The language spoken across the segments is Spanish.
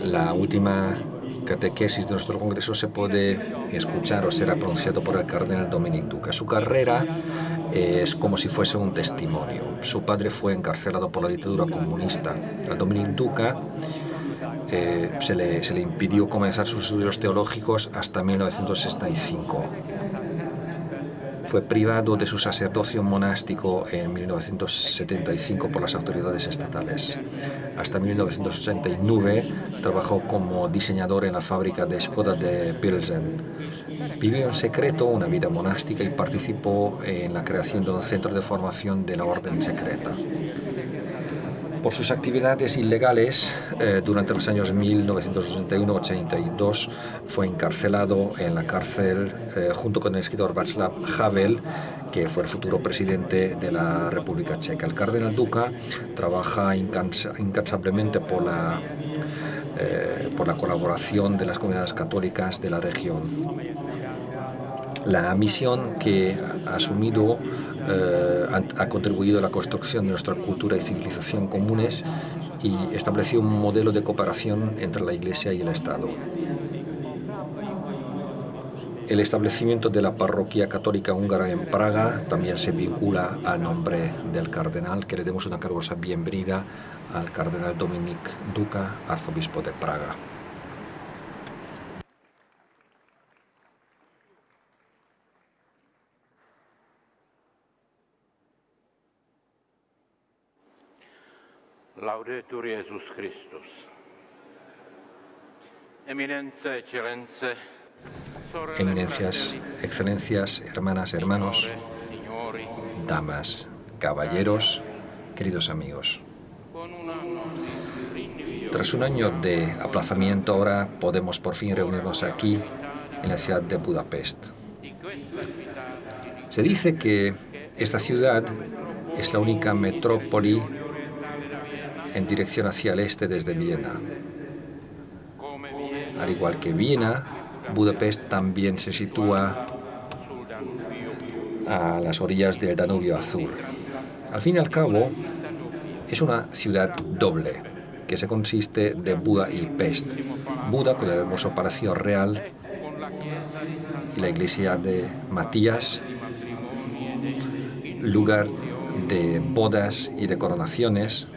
La última catequesis de nuestro congreso se puede escuchar o será pronunciado por el cardenal Dominic Duca. Su carrera es como si fuese un testimonio. Su padre fue encarcelado por la dictadura comunista. A Dominic Duca se le impidió comenzar sus estudios teológicos hasta 1965. Fue privado de su sacerdocio monástico en 1975 por las autoridades estatales. Hasta 1989 trabajó como diseñador en la fábrica de Skoda de Pilsen. Vivió en secreto una vida monástica y participó en la creación de un centro de formación de la orden secreta. Por sus actividades ilegales, durante los años 1981-82 fue encarcelado en la cárcel junto con el escritor Václav Havel, que fue el futuro presidente de la República Checa. El cardenal Duca trabaja incansablemente por la colaboración de las comunidades católicas de la región. La misión que ha asumido ha contribuido a la construcción de nuestra cultura y civilización comunes y estableció un modelo de cooperación entre la Iglesia y el Estado. El establecimiento de la parroquia católica húngara en Praga también se vincula al nombre del cardenal, que le demos una calurosa bienvenida al cardenal Dominic Duca, arzobispo de Praga. Laudetur Jesus Christus. Eminencias, excelencias, hermanas, hermanos, damas, caballeros, queridos amigos. Tras un año de aplazamiento, ahora podemos por fin reunirnos aquí, en la ciudad de Budapest. Se dice que esta ciudad es la única metrópoli en dirección hacia el este desde Viena. Al igual que Viena, Budapest también se sitúa a las orillas del Danubio Azul. Al fin y al cabo, es una ciudad doble, que se consiste de Buda y Pest. Buda con el hermoso Palacio Real y la iglesia de Matías, lugar de bodas y de coronaciones.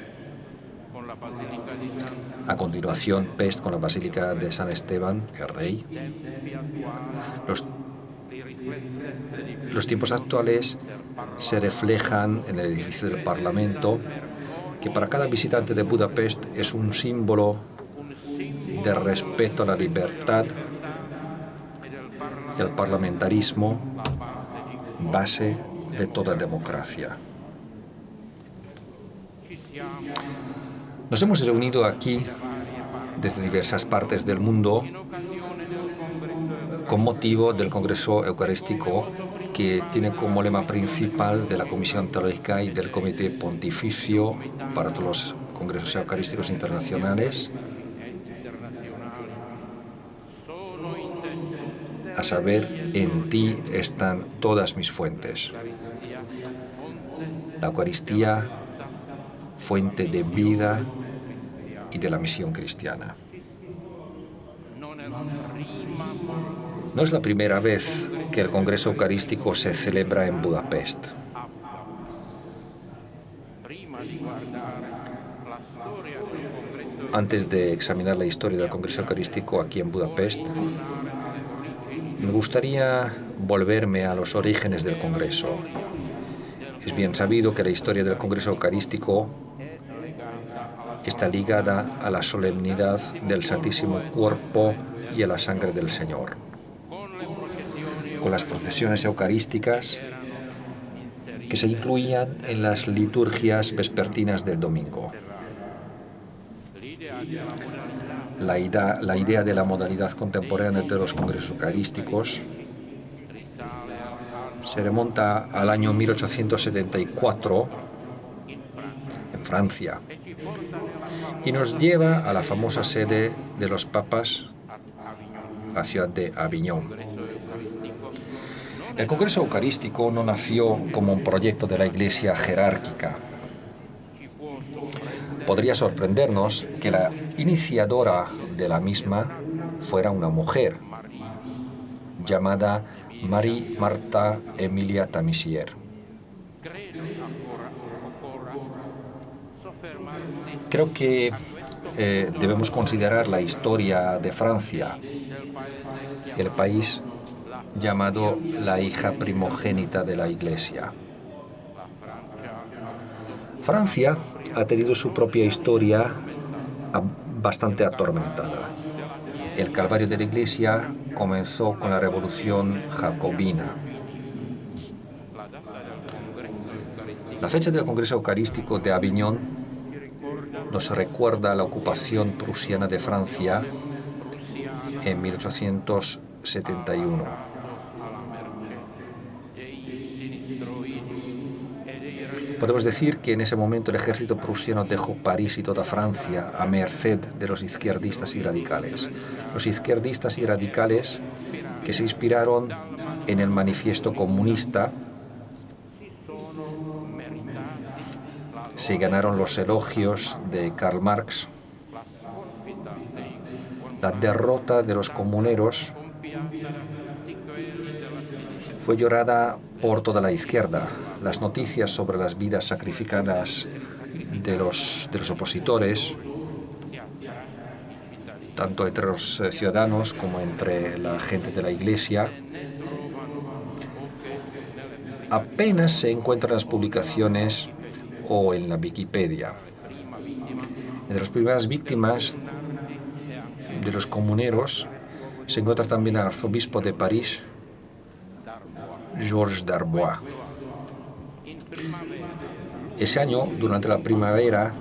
A continuación, Pest con la Basílica de San Esteban, el Rey. Los tiempos actuales se reflejan en el edificio del Parlamento, que para cada visitante de Budapest es un símbolo de respeto a la libertad y al parlamentarismo, base de toda democracia. Nos hemos reunido aquí desde diversas partes del mundo con motivo del Congreso Eucarístico, que tiene como lema principal de la Comisión Teológica y del Comité Pontificio para todos los Congresos Eucarísticos Internacionales, a saber, en ti están todas mis fuentes. La Eucaristía, fuente de vida y de la misión cristiana. No es la primera vez que el Congreso Eucarístico se celebra en Budapest. Antes de examinar la historia del Congreso Eucarístico aquí en Budapest, me gustaría volverme a los orígenes del Congreso. Es bien sabido que la historia del Congreso Eucarístico está ligada a la solemnidad del Santísimo Cuerpo y a la sangre del Señor, con las procesiones eucarísticas que se incluían en las liturgias vespertinas del domingo. La idea de la modalidad contemporánea de los congresos eucarísticos se remonta al año 1874 en Francia y nos lleva a la famosa sede de los papas, la ciudad de Aviñón. El Congreso Eucarístico no nació como un proyecto de la Iglesia jerárquica. podría sorprendernos que la iniciadora de la misma fuera una mujer, llamada Marie Martha Emilia Tamisier. Creo que debemos considerar la historia de Francia, el país llamado la hija primogénita de la Iglesia. Francia ha tenido su propia historia bastante atormentada. El calvario de la Iglesia comenzó con la Revolución Jacobina. La fecha del Congreso Eucarístico de Aviñón nos recuerda la ocupación prusiana de Francia en 1871. Podemos decir que en ese momento el ejército prusiano dejó París y toda Francia a merced de los izquierdistas y radicales. Los izquierdistas y radicales que se inspiraron en el manifiesto comunista se ganaron los elogios de Karl Marx. La derrota de los comuneros fue llorada por toda la izquierda. Las noticias sobre las vidas sacrificadas de los opositores, tanto entre los ciudadanos como entre la gente de la Iglesia, apenas se encuentran en las publicaciones o en la Wikipedia. Entre las primeras víctimas de los comuneros se encuentra también el arzobispo de París, Georges Darbois. Ese año, durante la primavera,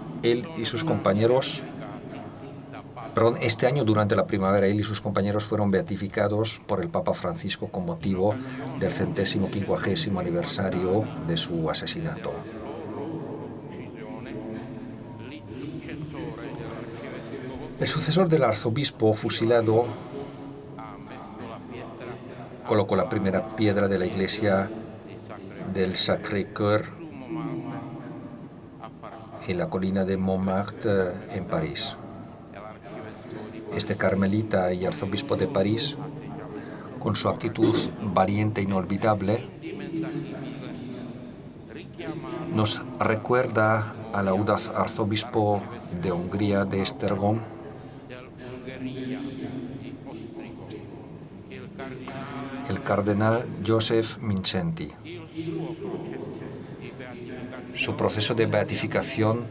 este año, durante la primavera, él y sus compañeros fueron beatificados por el Papa Francisco con motivo del 150º aniversario de su asesinato. El sucesor del arzobispo fusilado colocó la primera piedra de la iglesia del Sacré-Cœur en la colina de Montmartre, en París. Este carmelita y arzobispo de París, con su actitud valiente e inolvidable, nos recuerda al audaz arzobispo de Hungría, de Esztergom, el cardenal Joseph Mindszenty. Su proceso de beatificación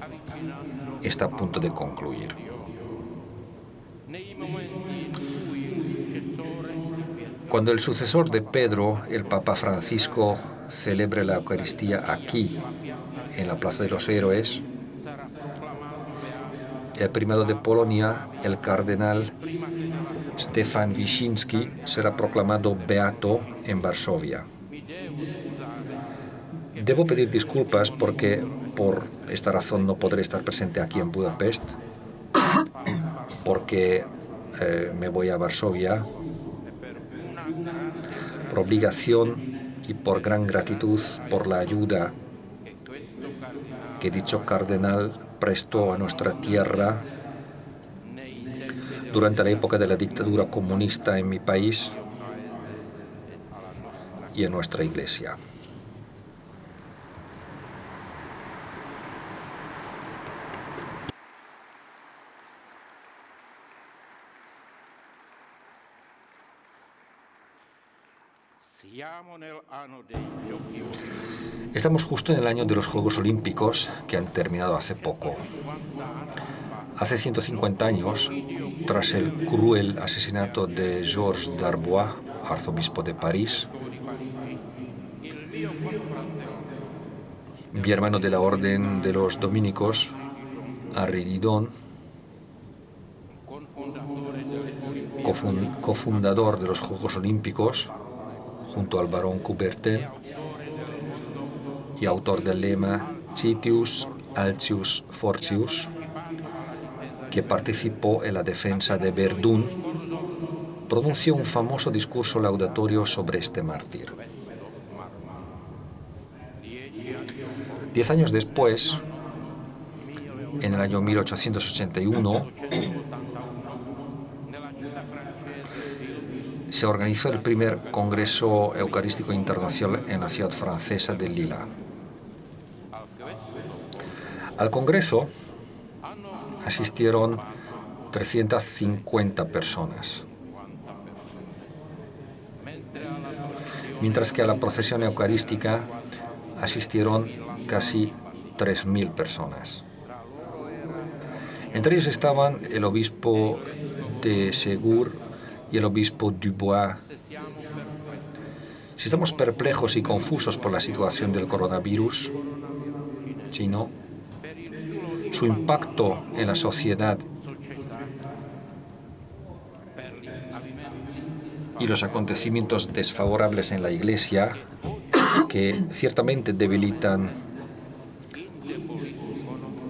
está a punto de concluir. Cuando el sucesor de Pedro, el Papa Francisco, celebre la Eucaristía aquí, en la Plaza de los Héroes, el primado de Polonia, el cardenal Stefan Wyszynski, será proclamado beato en Varsovia. Debo pedir disculpas porque por esta razón no podré estar presente aquí en Budapest, porque me voy a Varsovia por obligación y por gran gratitud por la ayuda que dicho cardenal prestó a nuestra tierra durante la época de la dictadura comunista en mi país y en nuestra iglesia. Estamos justo en el año de los Juegos Olímpicos que han terminado hace poco. Hace 150 años, tras el cruel asesinato de Georges Darbois, arzobispo de París, mi hermano de la Orden de los Dominicos, Henri Didon, cofundador de los Juegos Olímpicos, junto al barón Coubertin, y autor del lema Citius, Altius, Fortius, que participó en la defensa de Verdún, pronunció un famoso discurso laudatorio sobre este mártir. 10 años después, en el año 1881 se organizó el primer Congreso Eucarístico Internacional en la ciudad francesa de Lille. Al Congreso asistieron 350 personas, mientras que a la procesión eucarística asistieron casi 3.000 personas. Entre ellos estaban el obispo de Ségur y el obispo Dubois. Si estamos perplejos y confusos por la situación del coronavirus chino, su impacto en la sociedad y los acontecimientos desfavorables en la Iglesia, que ciertamente debilitan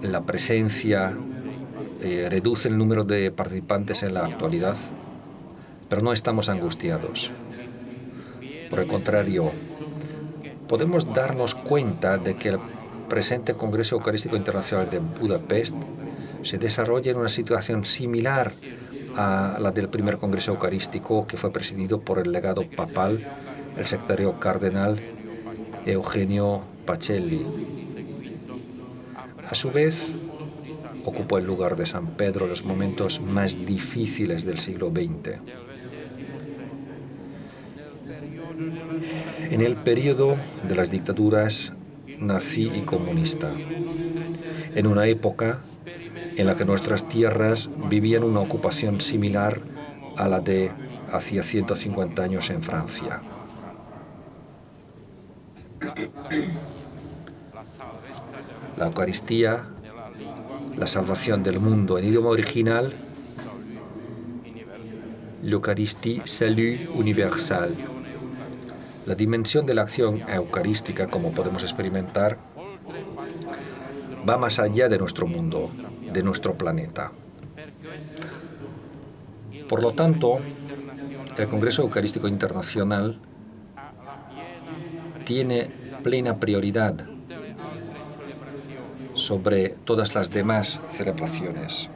la presencia, reducen el número de participantes en la actualidad, pero no estamos angustiados. Por el contrario, podemos darnos cuenta de que el presente Congreso Eucarístico Internacional de Budapest se desarrolla en una situación similar a la del primer Congreso Eucarístico, que fue presidido por el legado papal, el secretario cardenal Eugenio Pacelli. A su vez, ocupó el lugar de San Pedro en los momentos más difíciles del siglo XX. En el periodo de las dictaduras nazi y comunista, en una época en la que nuestras tierras vivían una ocupación similar a la de hacía 150 años en Francia. La Eucaristía, la salvación del mundo en idioma original, l'Eucharistie, salut universal. La dimensión de la acción eucarística, como podemos experimentar, va más allá de nuestro mundo, de nuestro planeta. Por lo tanto, el Congreso Eucarístico Internacional tiene plena prioridad sobre todas las demás celebraciones.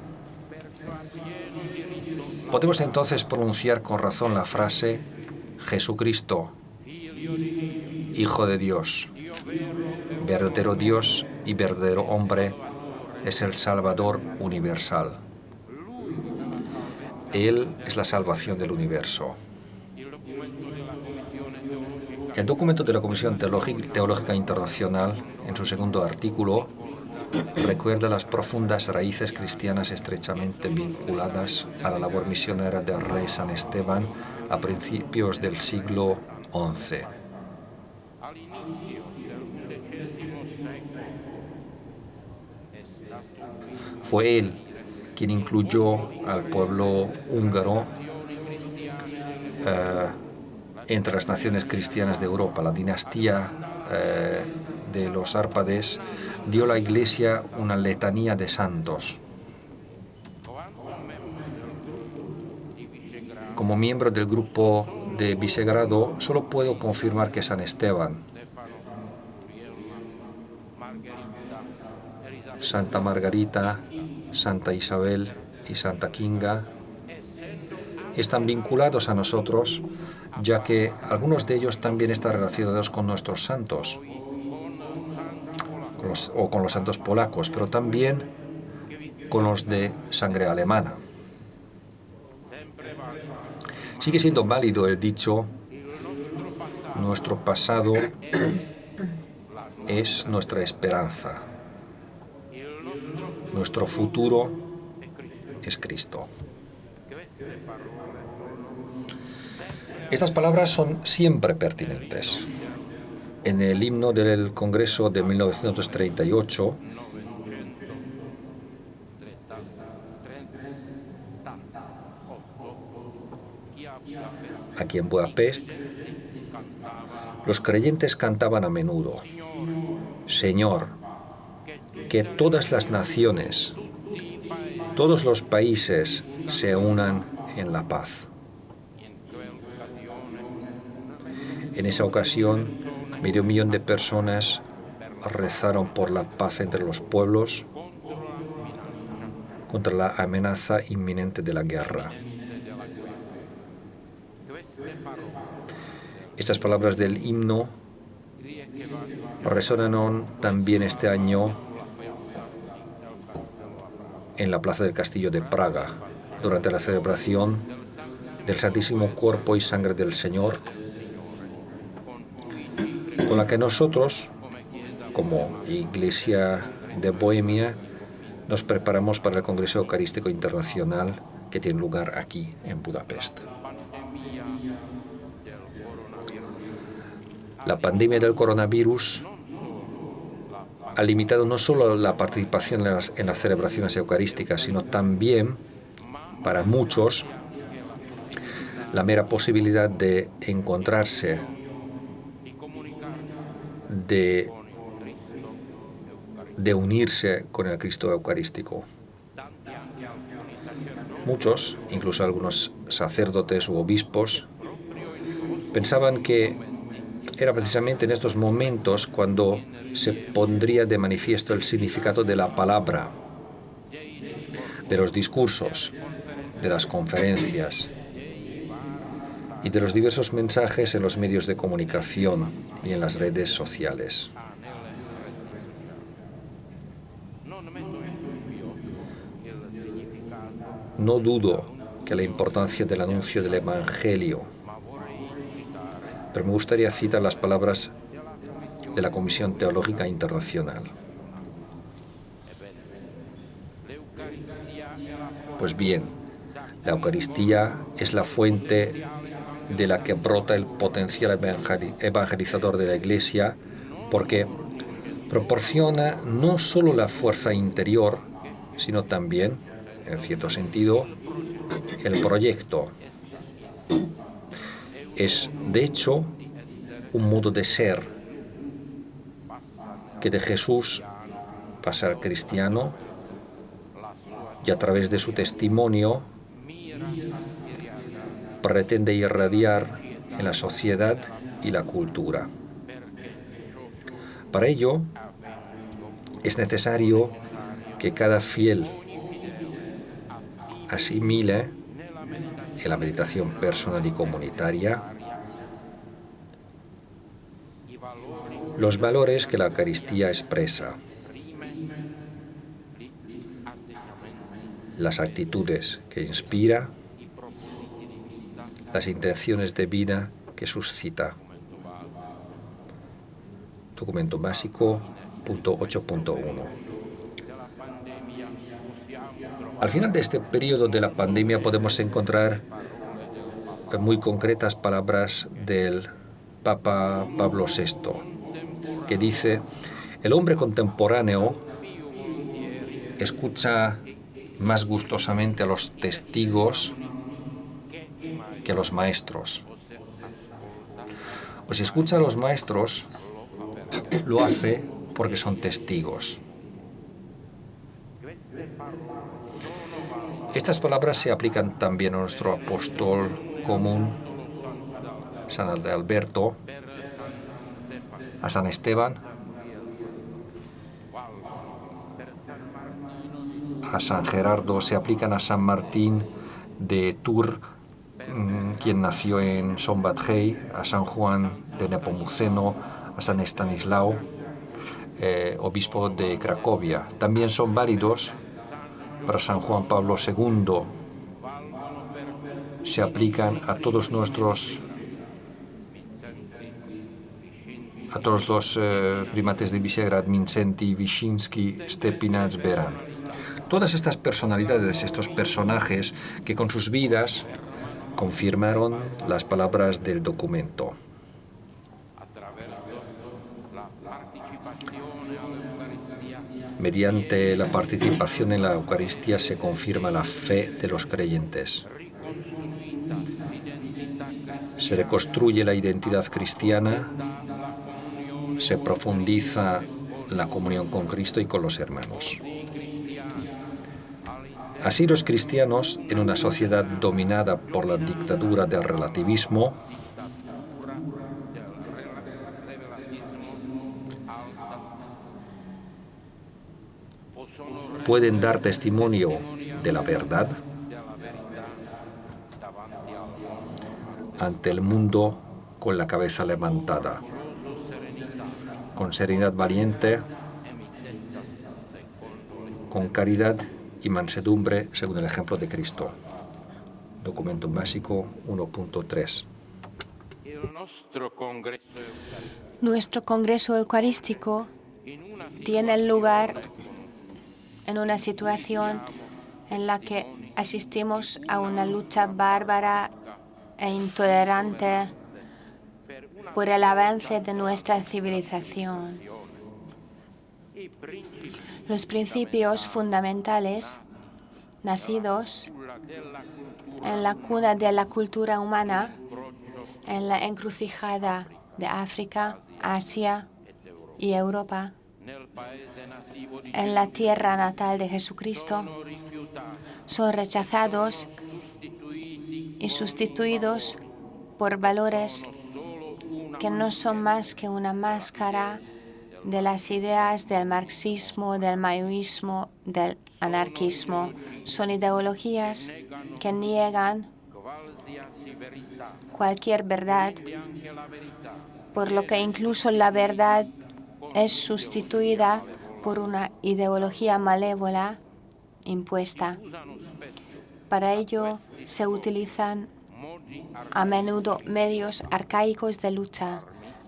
Podemos entonces pronunciar con razón la frase: Jesucristo, Hijo de Dios, verdadero Dios y verdadero hombre, es el Salvador universal. Él es la salvación del universo. El documento de la Comisión Teológica Internacional, en su segundo artículo, recuerda las profundas raíces cristianas estrechamente vinculadas a la labor misionera del rey San Esteban a principios del siglo XI. Fue él quien incluyó al pueblo húngaro entre las naciones cristianas de Europa. La dinastía de los Árpades dio a la Iglesia una letanía de santos. Como miembro del grupo de Visegrado, solo puedo confirmar que San Esteban, Santa Margarita, Santa Isabel y Santa Kinga están vinculados a nosotros, ya que algunos de ellos también están relacionados con nuestros santos, con los santos polacos, pero también con los de sangre alemana. Sigue siendo válido el dicho: nuestro pasado es nuestra esperanza, nuestro futuro es Cristo. Estas palabras son siempre pertinentes. En el himno del Congreso de 1938, aquí en Budapest, los creyentes cantaban a menudo: Señor, que todas las naciones, todos los países se unan en la paz. En esa ocasión, 500.000 de personas rezaron por la paz entre los pueblos contra la amenaza inminente de la guerra. Estas palabras del himno resonaron también este año en la plaza del Castillo de Praga, durante la celebración del Santísimo Cuerpo y Sangre del Señor, con la que nosotros, como Iglesia de Bohemia, nos preparamos para el Congreso Eucarístico Internacional que tiene lugar aquí, en Budapest. La pandemia del coronavirus ha limitado no solo la participación en las celebraciones eucarísticas, sino también, para muchos, la mera posibilidad de encontrarse, de unirse con el Cristo Eucarístico. Muchos, incluso algunos sacerdotes u obispos, pensaban que era precisamente en estos momentos cuando se pondría de manifiesto el significado de la palabra, de los discursos, de las conferencias y de los diversos mensajes en los medios de comunicación y en las redes sociales. No dudo que la importancia del anuncio del Evangelio, pero me gustaría citar las palabras de la Comisión Teológica Internacional. Pues bien, la Eucaristía es la fuente de la que brota el potencial evangelizador de la Iglesia, porque proporciona no solo la fuerza interior, sino también, en cierto sentido, el proyecto. Es, de hecho, un modo de ser que de Jesús pasa al cristiano y a través de su testimonio pretende irradiar en la sociedad y la cultura. Para ello, es necesario que cada fiel asimile en la meditación personal y comunitaria los valores que la Eucaristía expresa, las actitudes que inspira, las intenciones de vida que suscita. Documento básico, punto 8.1. Al final de este periodo de la pandemia podemos encontrar muy concretas palabras del Papa Pablo VI, que dice: el hombre contemporáneo escucha más gustosamente a los testigos que a los maestros. O si escucha a los maestros, lo hace porque son testigos. Estas palabras se aplican también a nuestro apóstol común, San Adalberto, a San Esteban, a San Gerardo, se aplican a San Martín de Tours, quien nació en Szombathely, a San Juan de Nepomuceno, a San Estanislao, obispo de Cracovia. También son válidos para San Juan Pablo II. Se aplican a todos los primates de Visegrad, Mindszenty, Wyszynski, Stepinac, Beran. Todas estas personalidades, estos personajes que con sus vidas confirmaron las palabras del documento. Mediante la participación en la Eucaristía se confirma la fe de los creyentes. Se reconstruye la identidad cristiana, se profundiza la comunión con Cristo y con los hermanos. Así los cristianos, en una sociedad dominada por la dictadura del relativismo, pueden dar testimonio de la verdad ante el mundo con la cabeza levantada, con serenidad valiente, con caridad y mansedumbre según el ejemplo de Cristo. Documento básico 1.3. Nuestro Congreso Eucarístico tiene lugar en una situación en la que asistimos a una lucha bárbara e intolerante por el avance de nuestra civilización. Los principios fundamentales nacidos en la cuna de la cultura humana, en la encrucijada de África, Asia y Europa, en la tierra natal de Jesucristo, son rechazados y sustituidos por valores que no son más que una máscara de las ideas del marxismo, del maoísmo, del anarquismo. Son ideologías que niegan cualquier verdad, por lo que incluso la verdad es sustituida por una ideología malévola impuesta. Para ello se utilizan a menudo medios arcaicos de lucha,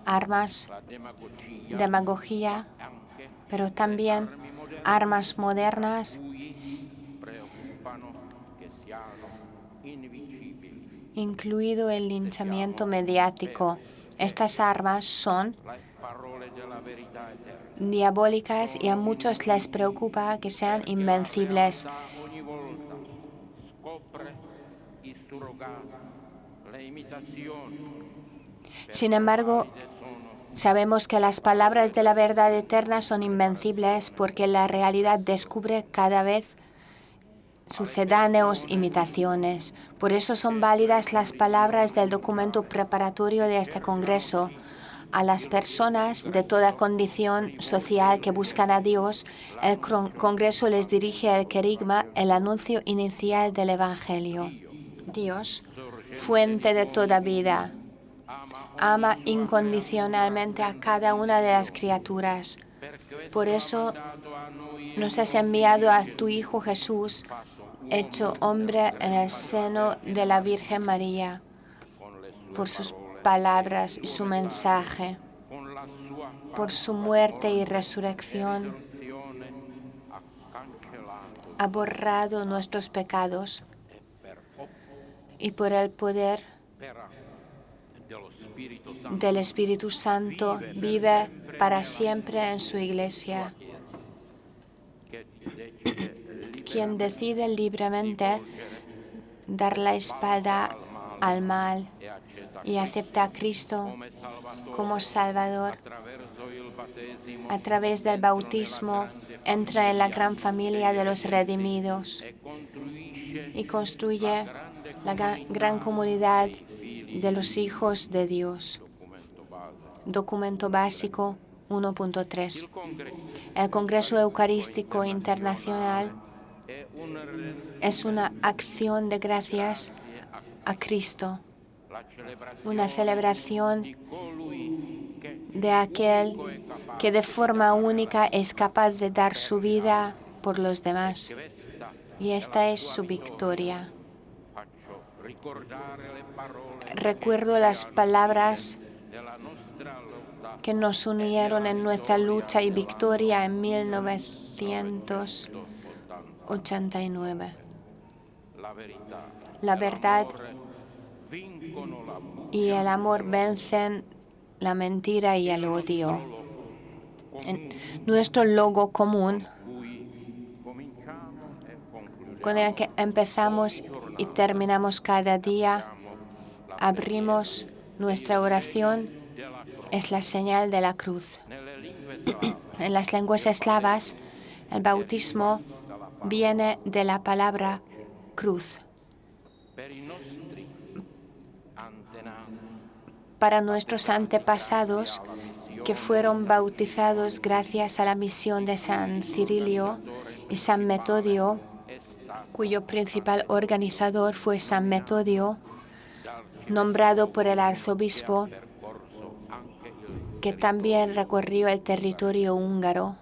armas, demagogia, pero también armas modernas, incluido el linchamiento mediático. Estas armas son diabólicas y a muchos les preocupa que sean invencibles. Sin embargo, sabemos que las palabras de la verdad eterna son invencibles porque la realidad descubre cada vez sucedáneos imitaciones. Por eso son válidas las palabras del documento preparatorio de este Congreso. A las personas de toda condición social que buscan a Dios, el Congreso les dirige el querigma, el anuncio inicial del Evangelio. Dios, fuente de toda vida, ama incondicionalmente a cada una de las criaturas. Por eso nos has enviado a tu Hijo Jesús, hecho hombre en el seno de la Virgen María, por sus palabras y su mensaje, por su muerte y resurrección, ha borrado nuestros pecados y por el poder del Espíritu Santo vive para siempre en su Iglesia. Quien decide libremente dar la espalda al mal y acepta a Cristo como Salvador, a través del bautismo entra en la gran familia de los redimidos y construye la gran comunidad de los hijos de Dios. Documento básico 1.3. El Congreso Eucarístico Internacional es una acción de gracias a Cristo, una celebración de aquel que de forma única es capaz de dar su vida por los demás. Y esta es su victoria. Recuerdo las palabras que nos unieron en nuestra lucha y victoria en 1989. La verdad y el amor vencen la mentira y el odio. En nuestro logo común, con el que empezamos y terminamos cada día, abrimos nuestra oración, es la señal de la cruz. En las lenguas eslavas, el bautismo viene de la palabra cruz. Para nuestros antepasados, que fueron bautizados gracias a la misión de San Cirilio y San Metodio, cuyo principal organizador fue San Metodio, nombrado por el arzobispo, que también recorrió el territorio húngaro.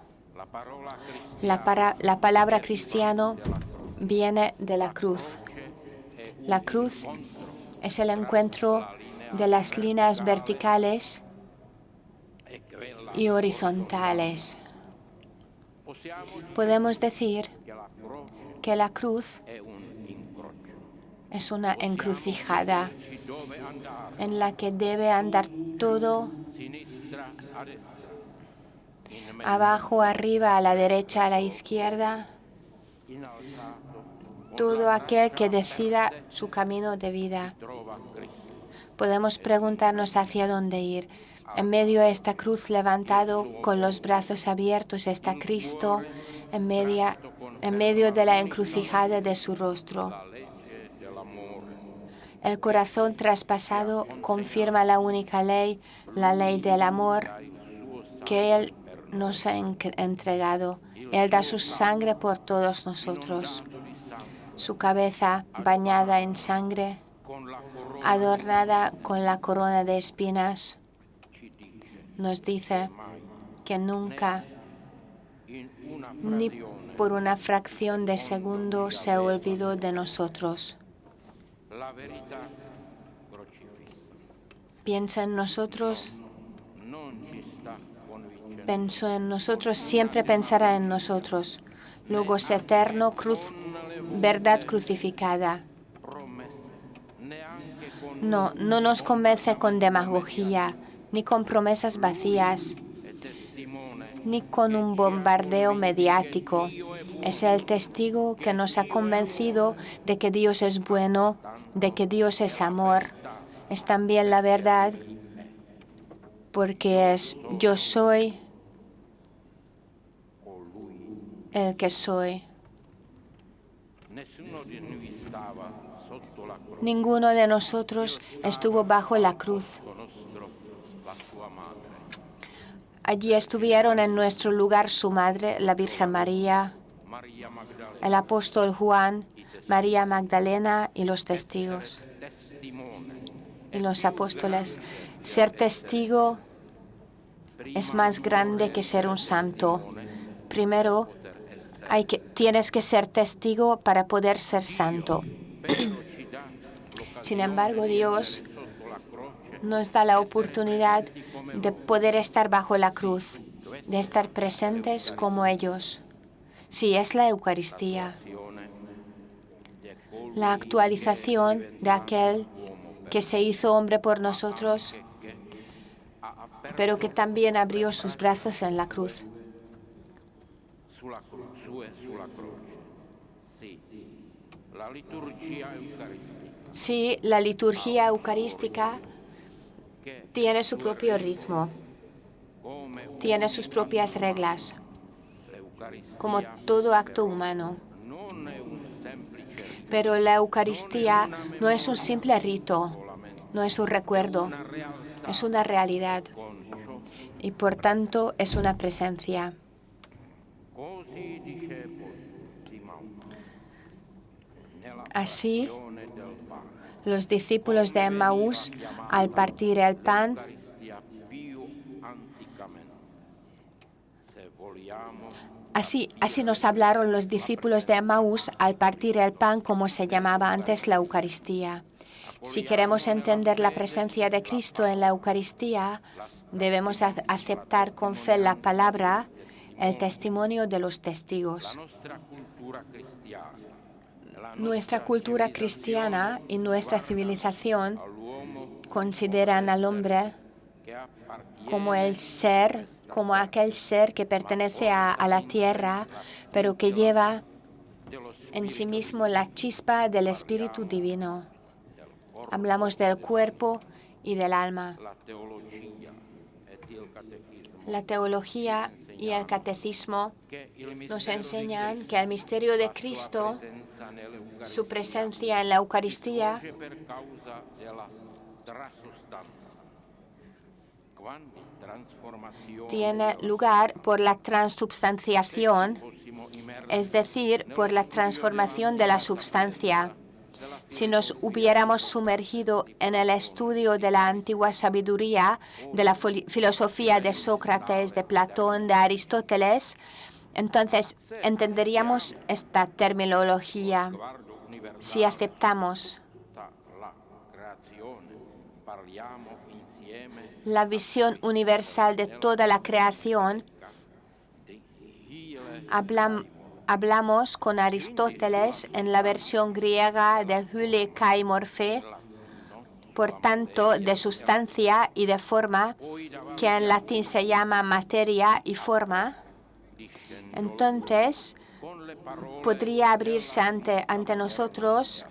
La palabra cristiano viene de la cruz. La cruz es el encuentro de las líneas verticales y horizontales. Podemos decir que la cruz es una encrucijada en la que debe andar todo abajo, arriba, a la derecha, a la izquierda, todo aquel que decida su camino de vida. Podemos preguntarnos hacia dónde ir. En medio de esta cruz levantado, con los brazos abiertos, está Cristo en medio de la encrucijada de su rostro. El corazón traspasado confirma la única ley, la ley del amor que Él nos ha entregado. Él da su sangre por todos nosotros. Su cabeza bañada en sangre, adornada con la corona de espinas, nos dice que nunca, ni por una fracción de segundo, se olvidó de nosotros. Piensa en nosotros, pensó en nosotros, siempre pensará en nosotros. Logos eterno, verdad crucificada. No nos convence con demagogia, ni con promesas vacías, ni con un bombardeo mediático. Es el testigo que nos ha convencido de que Dios es bueno, de que Dios es amor. Es también la verdad, porque es yo soy el que soy. Ninguno de nosotros estuvo bajo la cruz. Allí estuvieron en nuestro lugar su madre, la Virgen María, el apóstol Juan, María Magdalena y los testigos y los apóstoles. Ser testigo es más grande que ser un santo. Primero, tienes que ser testigo para poder ser santo. Sin embargo, Dios nos da la oportunidad de poder estar bajo la cruz, de estar presentes como ellos. Sí, es la Eucaristía, la actualización de aquel que se hizo hombre por nosotros, pero que también abrió sus brazos en la cruz. Sí, la liturgia eucarística tiene su propio ritmo, tiene sus propias reglas, como todo acto humano. Pero la Eucaristía no es un simple rito, no es un recuerdo, es una realidad y por tanto es una presencia. Así, los discípulos de Emmaús, al partir el pan, Así nos hablaron los discípulos de Emmaús al partir el pan, como se llamaba antes la Eucaristía. Si queremos entender la presencia de Cristo en la Eucaristía, debemos aceptar con fe la palabra, el testimonio de los testigos. Nuestra cultura cristiana y nuestra civilización consideran al hombre como el ser, como aquel ser que pertenece a la tierra, pero que lleva en sí mismo la chispa del Espíritu Divino. Hablamos del cuerpo y del alma. La teología y el catecismo nos enseñan que el misterio de Cristo, su presencia en la Eucaristía, tiene lugar por la transubstanciación es decir, por la transformación de la substancia. Si nos hubiéramos sumergido en el estudio de la antigua sabiduría, de la filosofía de Sócrates, de Platón, de Aristóteles, entonces entenderíamos esta terminología. Si aceptamos la visión universal de toda la creación, hablamos con Aristóteles en la versión griega de Hyle kai morphe, por tanto, de sustancia y de forma, que en latín se llama materia y forma. Entonces, podría abrirse ante nosotros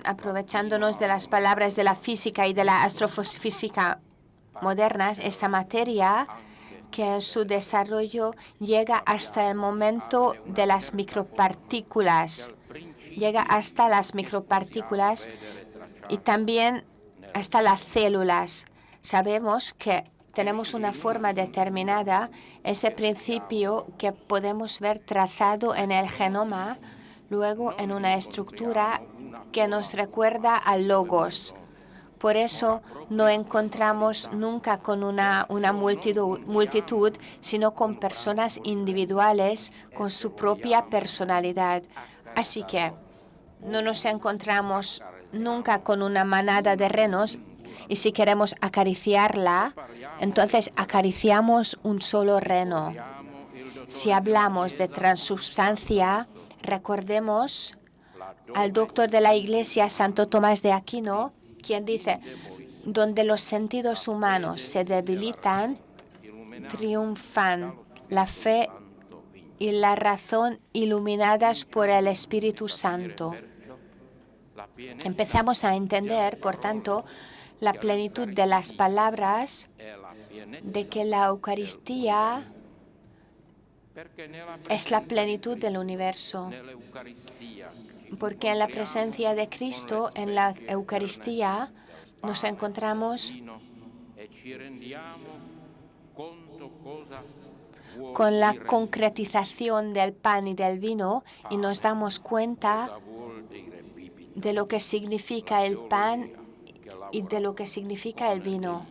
aprovechándonos de las palabras de la física y de la astrofísica modernas, esta materia que en su desarrollo llega hasta el momento de las micropartículas, llega hasta las micropartículas y también hasta las células. Sabemos que tenemos una forma determinada, ese principio que podemos ver trazado en el genoma, luego en una estructura que nos recuerda al logos. Por eso no encontramos nunca con una multitud, sino con personas individuales con su propia personalidad. Así que no nos encontramos nunca con una manada de renos, y si queremos acariciarla, entonces acariciamos un solo reno. Si hablamos de transubstancia, recordemos al doctor de la Iglesia, Santo Tomás de Aquino, quien dice: donde los sentidos humanos se debilitan, triunfan la fe y la razón iluminadas por el Espíritu Santo. Empezamos a entender, por tanto, la plenitud de las palabras de que la Eucaristía es la plenitud del universo. Porque en la presencia de Cristo, en la Eucaristía, nos encontramos con la concretización del pan y del vino y nos damos cuenta de lo que significa el pan y de lo que significa el vino.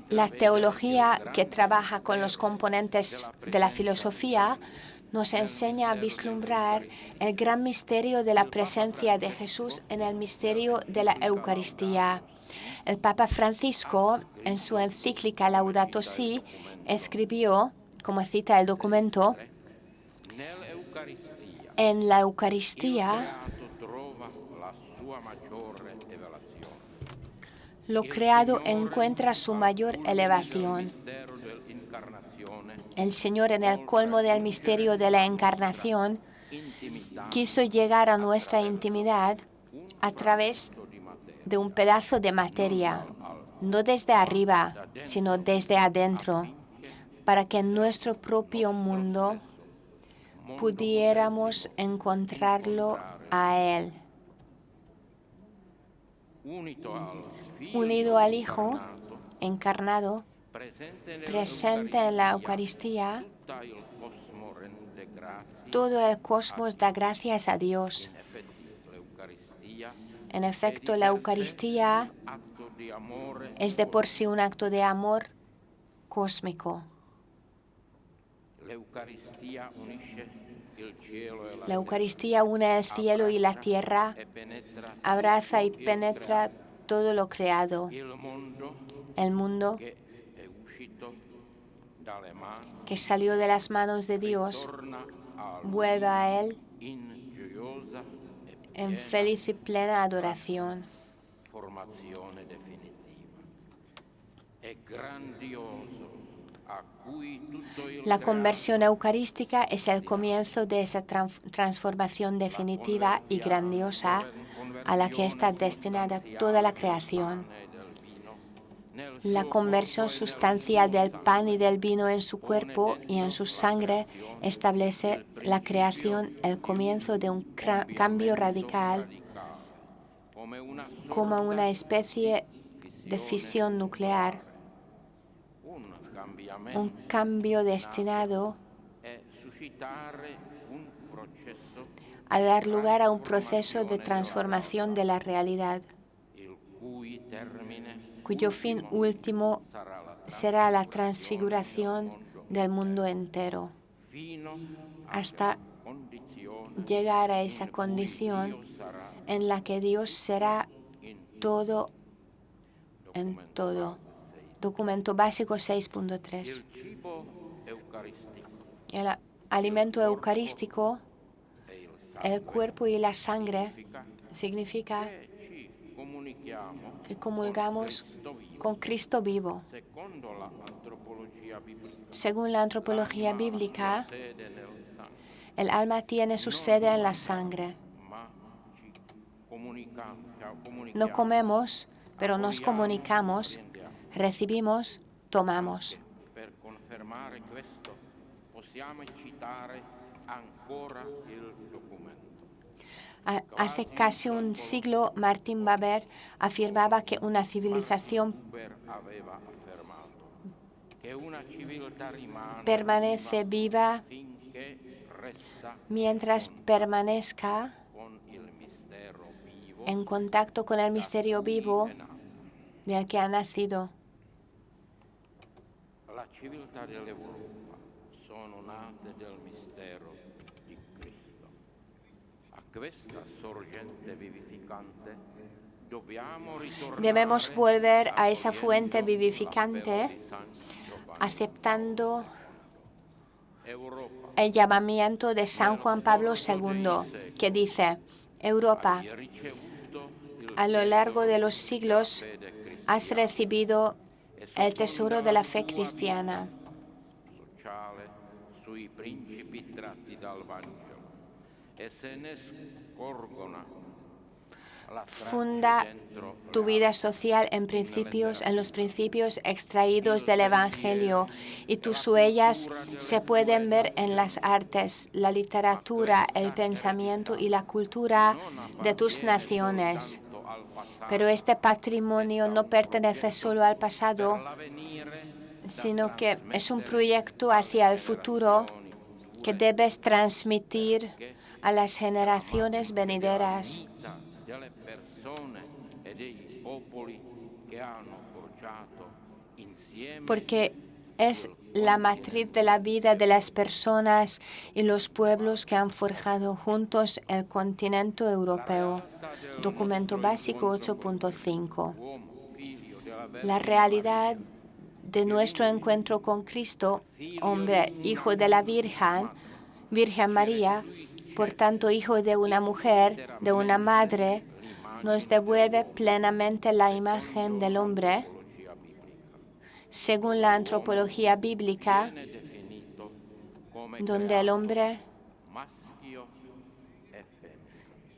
La teología que trabaja con los componentes de la filosofía nos enseña a vislumbrar el gran misterio de la presencia de Jesús en el misterio de la Eucaristía. El Papa Francisco, en su encíclica Laudato Si, escribió, como cita el documento: en la Eucaristía lo creado encuentra su mayor elevación. El Señor, en el colmo del misterio de la encarnación, quiso llegar a nuestra intimidad a través de un pedazo de materia, no desde arriba, sino desde adentro, para que en nuestro propio mundo pudiéramos encontrarlo a Él. Unido al Hijo encarnado, presente en la Eucaristía, todo el cosmos da gracias a Dios. En efecto, la Eucaristía es de por sí un acto de amor cósmico. La Eucaristía une el cielo y la tierra, abraza y penetra todo lo creado. El mundo que salió de las manos de Dios vuelve a Él en feliz y plena adoración. La conversión eucarística es el comienzo de esa transformación definitiva y grandiosa a la que está destinada toda la creación. La conversión sustancial del pan y del vino en su cuerpo y en su sangre establece la creación, el comienzo de un cambio radical, como una especie de fisión nuclear, un cambio destinado a dar lugar a un proceso de transformación de la realidad, cuyo fin último será la transfiguración del mundo entero, hasta llegar a esa condición en la que Dios será todo en todo. Documento básico 6.3. El alimento eucarístico, el cuerpo y la sangre, significa que comulgamos con Cristo vivo. Según la antropología bíblica, el alma tiene su sede en la sangre. No comemos, pero nos comunicamos, recibimos, tomamos. Hace casi un siglo, Martin Buber afirmaba que una civilización permanece viva mientras permanezca en contacto con el misterio vivo del que ha nacido. Debemos volver a esa fuente vivificante aceptando el llamamiento de San Juan Pablo II, que dice: Europa, a lo largo de los siglos has recibido el tesoro de la fe cristiana. Funda tu vida social en los principios extraídos del Evangelio, y tus huellas se pueden ver en las artes, la literatura, el pensamiento y la cultura de tus naciones. Pero este patrimonio no pertenece solo al pasado, sino que es un proyecto hacia el futuro que debes transmitir a las generaciones venideras. Porque es la matriz de la vida de las personas y los pueblos que han forjado juntos el continente europeo. Documento básico 8.5. La realidad de nuestro encuentro con Cristo, hombre, hijo de la Virgen María, por tanto hijo de una mujer, de una madre, nos devuelve plenamente la imagen del hombre, según la antropología bíblica, donde el hombre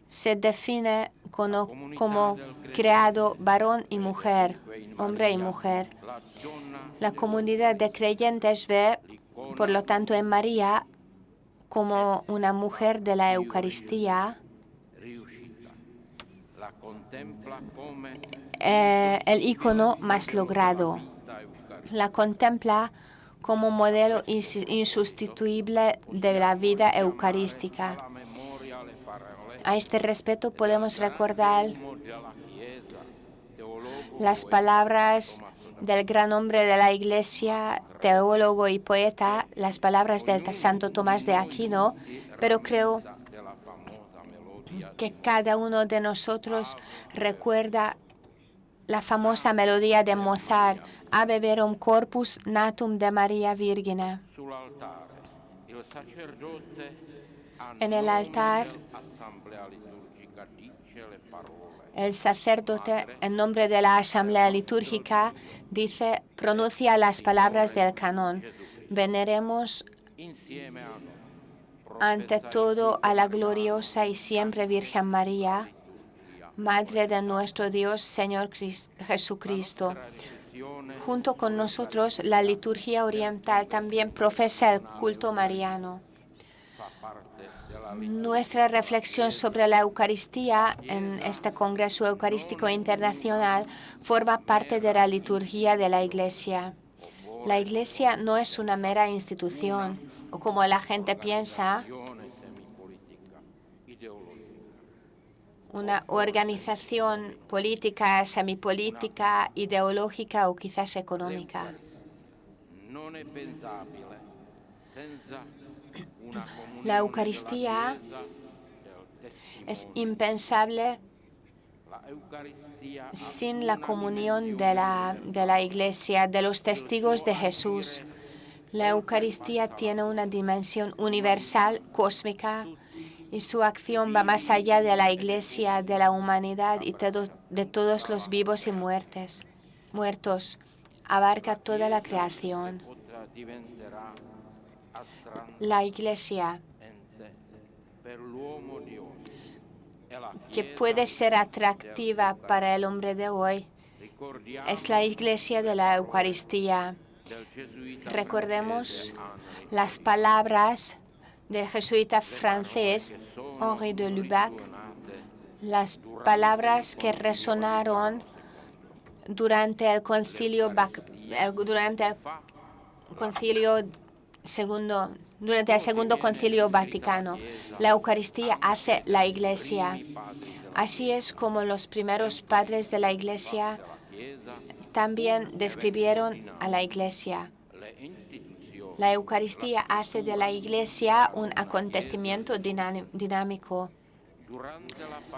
se define como creado varón y mujer, hombre y mujer. La comunidad de creyentes ve, por lo tanto, en María como una mujer de la Eucaristía, el ícono más logrado. La contempla como modelo insustituible de la vida eucarística. A este respecto podemos recordar las palabras del gran hombre de la Iglesia, teólogo y poeta, las palabras del Santo Tomás de Aquino, pero creo que cada uno de nosotros recuerda la famosa melodía de Mozart, Ave Verum Corpus Natum de Maria Virgine. En el altar, el sacerdote, en nombre de la asamblea litúrgica, pronuncia las palabras del canon. Veneremos ante todo a la gloriosa y siempre Virgen María, Madre de nuestro Dios, Señor Jesucristo. Junto con nosotros, la liturgia oriental también profesa el culto mariano. Nuestra reflexión sobre la Eucaristía en este Congreso Eucarístico Internacional forma parte de la liturgia de la Iglesia. La Iglesia no es una mera institución, o como la gente piensa, una organización política, semipolítica, ideológica o quizás económica. La Eucaristía es impensable sin la comunión de la Iglesia, de los testigos de Jesús. La Eucaristía tiene una dimensión universal, cósmica, y su acción va más allá de la Iglesia, de la humanidad y de todos los vivos y muertos. Abarca toda la creación. La Iglesia, que puede ser atractiva para el hombre de hoy, es la Iglesia de la Eucaristía. Recordemos las palabras del jesuita francés Henri de Lubac, las palabras que resonaron durante el concilio durante el segundo concilio vaticano. La Eucaristía hace la Iglesia. Así es como los primeros padres de la Iglesia también describieron a la Iglesia. La Eucaristía hace de la Iglesia un acontecimiento dinámico.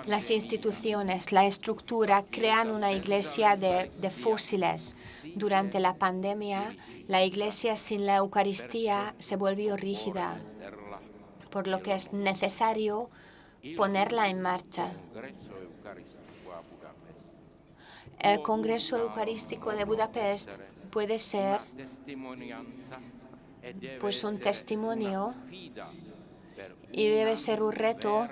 Las instituciones, la estructura crean una Iglesia de fósiles. Durante la pandemia, la Iglesia sin la Eucaristía se volvió rígida, por lo que es necesario ponerla en marcha. El Congreso Eucarístico de Budapest puede ser pues un testimonio y debe ser un reto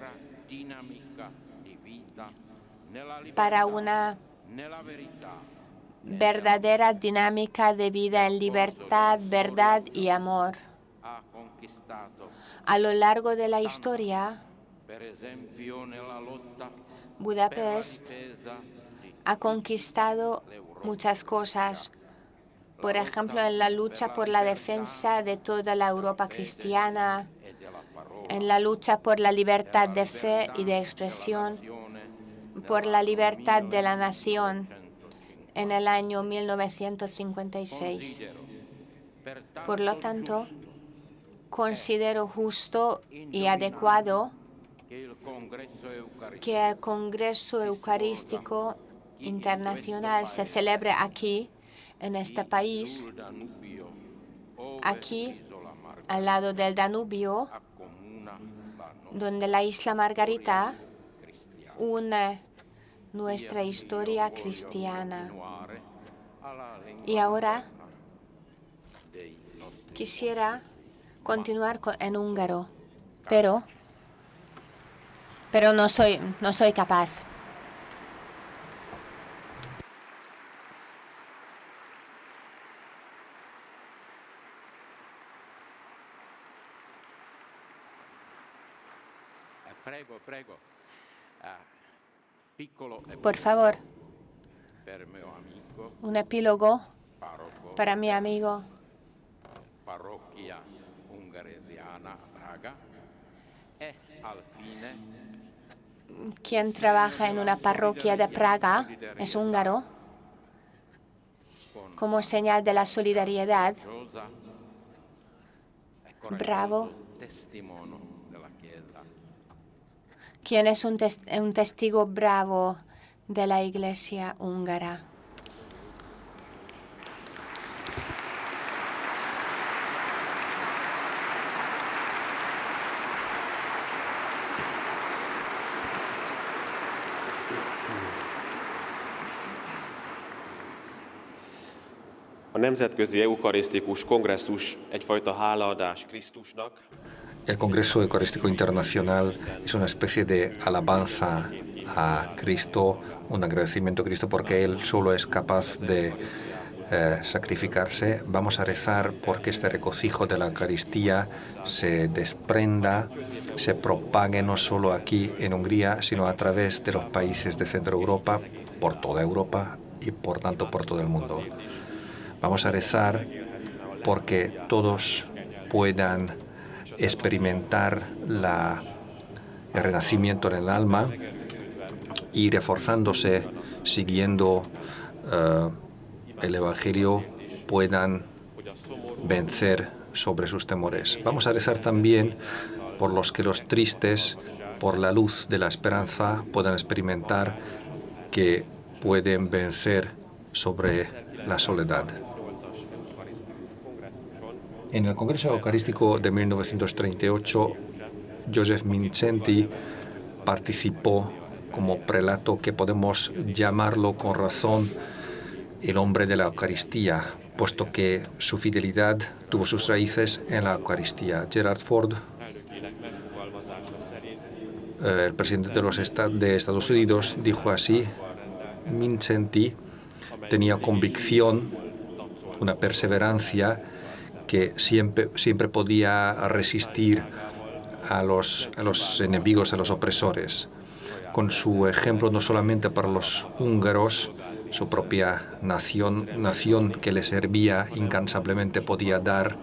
para una verdadera dinámica de vida en libertad, verdad y amor. A lo largo de la historia, Budapest ha conquistado muchas cosas. Por ejemplo, en la lucha por la defensa de toda la Europa cristiana, en la lucha por la libertad de fe y de expresión, por la libertad de la nación en el año 1956. Por lo tanto, considero justo y adecuado que el Congreso Eucarístico Internacional se celebre aquí, en este país, aquí, al lado del Danubio, donde la isla Margarita une nuestra historia cristiana. Y ahora quisiera continuar en húngaro, pero no soy capaz. Por favor, un epílogo para mi amigo quien trabaja en una parroquia de Praga, es húngaro, como señal de la solidaridad. Bravo. Quien es un testigo bravo de la Iglesia húngara. A Nemzetközi Eukarisztikus Kongresszus egyfajta hálaadás Krisztusnak. El Congreso Eucarístico Internacional es una especie de alabanza a Cristo, un agradecimiento a Cristo porque Él solo es capaz de sacrificarse. Vamos a rezar porque este regocijo de la Eucaristía se desprenda, se propague no solo aquí en Hungría, sino a través de los países de Centro Europa, por toda Europa y por tanto por todo el mundo. Vamos a rezar porque todos puedan experimentar el renacimiento en el alma y reforzándose, siguiendo el Evangelio, puedan vencer sobre sus temores. Vamos a rezar también por los que los tristes, por la luz de la esperanza, puedan experimentar que pueden vencer sobre la soledad. En el Congreso Eucarístico de 1938, Joseph Mindszenty participó como prelato, que podemos llamarlo con razón el hombre de la Eucaristía, puesto que su fidelidad tuvo sus raíces en la Eucaristía. Gerald Ford, el presidente de Estados Unidos, dijo así: Mindszenty tenía convicción, una perseverancia que siempre podía resistir a los enemigos, a los opresores. Con su ejemplo, no solamente para los húngaros, su propia nación que le servía incansablemente, podía dar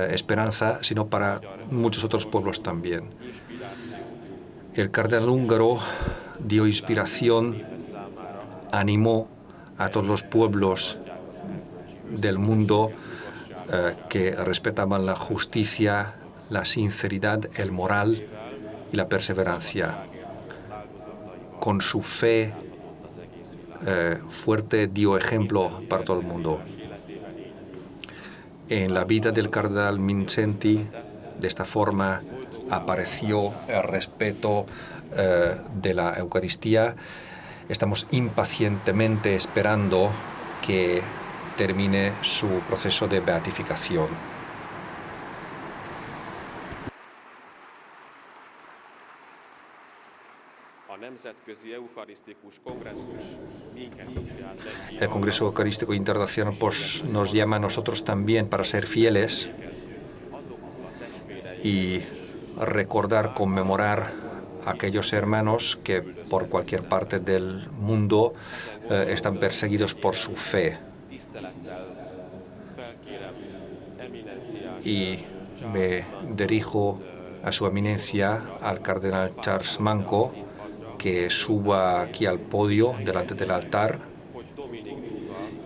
esperanza, sino para muchos otros pueblos también. El cardenal húngaro dio inspiración, animó a todos los pueblos del mundo que respetaban la justicia, la sinceridad, el moral y la perseverancia. Con su fe fuerte dio ejemplo para todo el mundo. En la vida del cardenal Mindszenty, de esta forma, apareció el respeto de la Eucaristía. Estamos impacientemente esperando que termine su proceso de beatificación. El Congreso Eucarístico Internacional nos llama a nosotros también para ser fieles y recordar, conmemorar a aquellos hermanos que por cualquier parte del mundo están perseguidos por su fe. Y me dirijo a su eminencia, al cardenal Charles Manco, que suba aquí al podio delante del altar,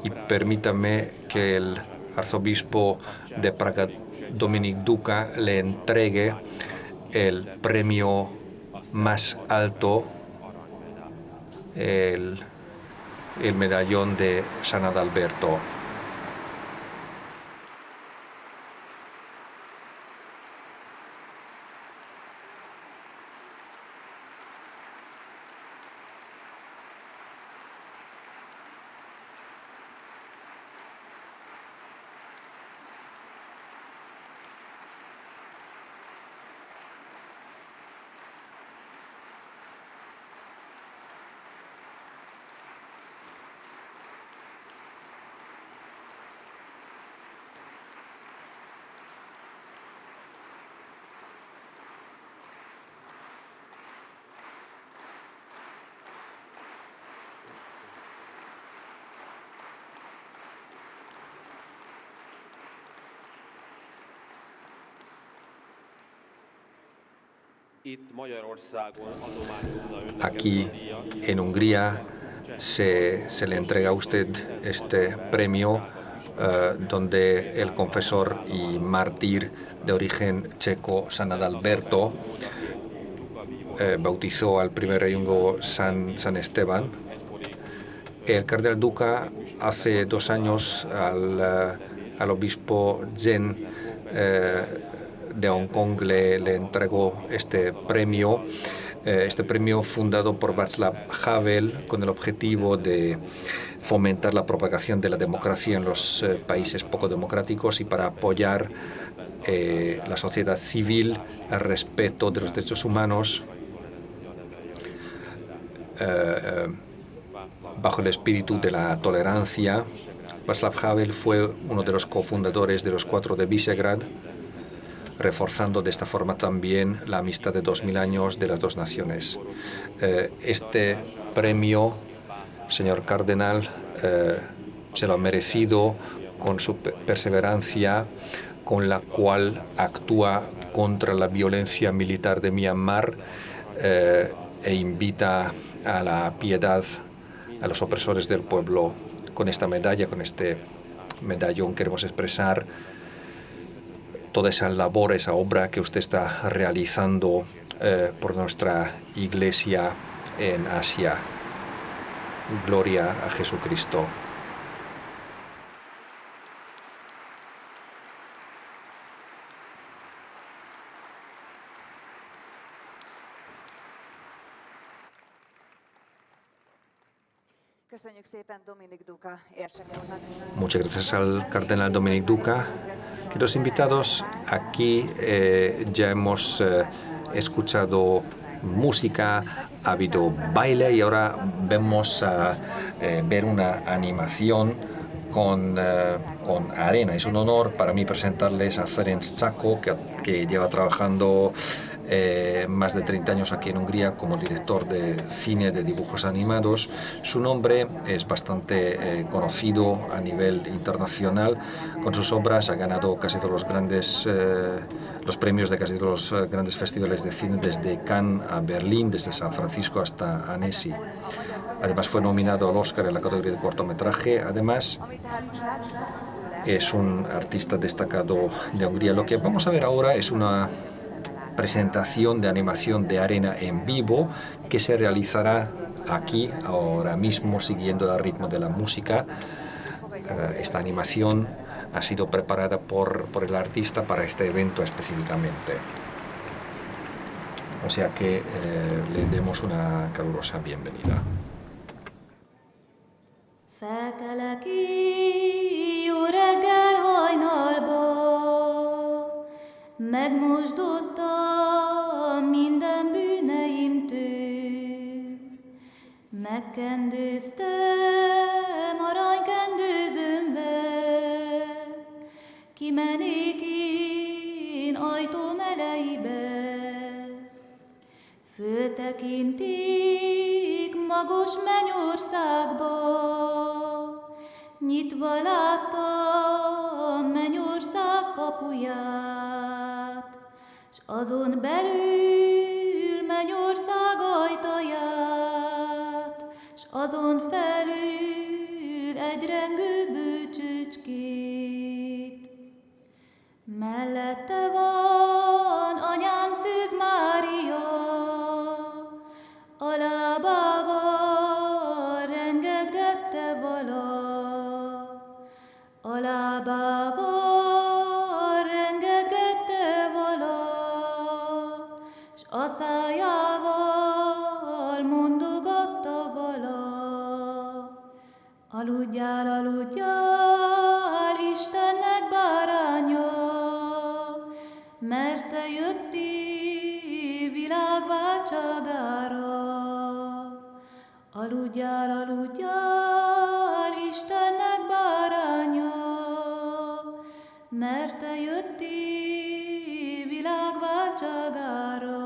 y permítame que el arzobispo de Praga, Dominik Duka, le entregue el premio más alto, el medallón de San Adalberto. Aquí en Hungría se le entrega a usted este premio, donde el confesor y mártir de origen checo San Adalberto bautizó al primer rey húngaro San Esteban. El cardenal Duka hace 2 años al obispo Zen de Hong Kong le entregó este premio fundado por Václav Havel con el objetivo de fomentar la propagación de la democracia en los países poco democráticos y para apoyar la sociedad civil, el respeto de los derechos humanos bajo el espíritu de la tolerancia Václav Havel fue uno de los cofundadores de los 4 de Visegrad, reforzando de esta forma también la amistad de 2000 años de las dos naciones. Este premio, señor cardenal, se lo ha merecido con su perseverancia, con la cual actúa contra la violencia militar de Myanmar e invita a la piedad a los opresores del pueblo. Con esta medalla, con este medallón, queremos expresar toda esa labor, esa obra que usted está realizando por nuestra Iglesia en Asia. Gloria a Jesucristo. Muchas gracias al cardenal Dominic Duca. Queridos invitados, aquí ya hemos escuchado música, ha habido baile y ahora vamos a ver una animación con arena. Es un honor para mí presentarles a Ferenc Csako, que lleva trabajando más de 30 años aquí en Hungría como director de cine de dibujos animados. Su nombre es bastante conocido a nivel internacional. Con sus obras ha ganado casi todos los premios de casi todos los grandes festivales de cine, desde Cannes a Berlín, desde San Francisco hasta Annecy. Además fue nominado al Oscar en la categoría de cortometraje. Además es un artista destacado de Hungría. Lo que vamos a ver ahora es una presentación de animación de arena en vivo que se realizará aquí ahora mismo siguiendo el ritmo de la música. Esta animación ha sido preparada por el artista para este evento específicamente. O sea que le demos una calurosa bienvenida. Felkelek jó reggel hajnalba, megmosdottam minden bűneimtől, megkendőztem aranykendőzömvel, kimenék én ajtóm elejébe, föltekintik magos mennyországba, nyitva láttam mennyország kapuját, s azon belül mennyország ajtaját, s azon felül egy rengő bőcsöcskét. Mellette van anyám Szűz Mária, a lábával rengedgette vala, a lábával rengedgette vala, s a szájával mondogatta vala. Aludjál, aludjál, Istennek báránya, mert te jöttél világváltságára. Aludjál, aludjál, Istennek báránya, mert te jöttél világváltságára.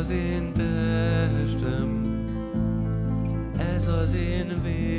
az én testem, ez az én vérem.